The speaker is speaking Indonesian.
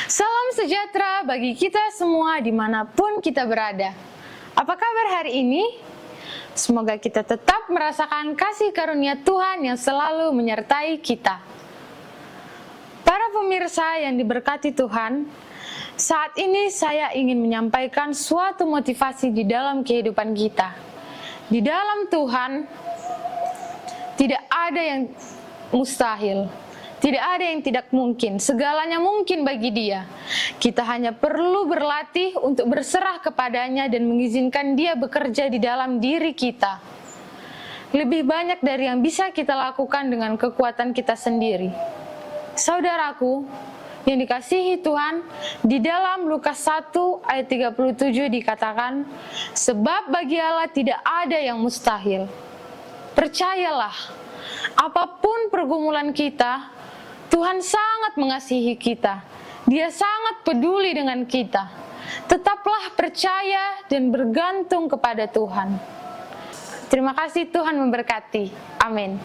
Salam sejahtera bagi kita semua dimanapun kita berada. Apa kabar hari ini? Semoga kita tetap merasakan kasih karunia Tuhan yang selalu menyertai kita. Para pemirsa yang diberkati Tuhan, saat ini saya ingin menyampaikan suatu motivasi di dalam kehidupan kita. Di dalam Tuhan, tidak ada yang mustahil. Tidak ada yang tidak mungkin, segalanya mungkin bagi Dia. Kita hanya perlu berlatih untuk berserah kepadanya dan mengizinkan Dia bekerja di dalam diri kita. Lebih banyak dari yang bisa kita lakukan dengan kekuatan kita sendiri. Saudaraku, yang dikasihi Tuhan, di dalam Lukas 1 ayat 37 dikatakan, sebab bagi Allah tidak ada yang mustahil. Percayalah, apapun pergumulan kita, Tuhan sangat mengasihi kita. Dia sangat peduli dengan kita. Tetaplah percaya dan bergantung kepada Tuhan. Terima kasih, Tuhan memberkati. Amin.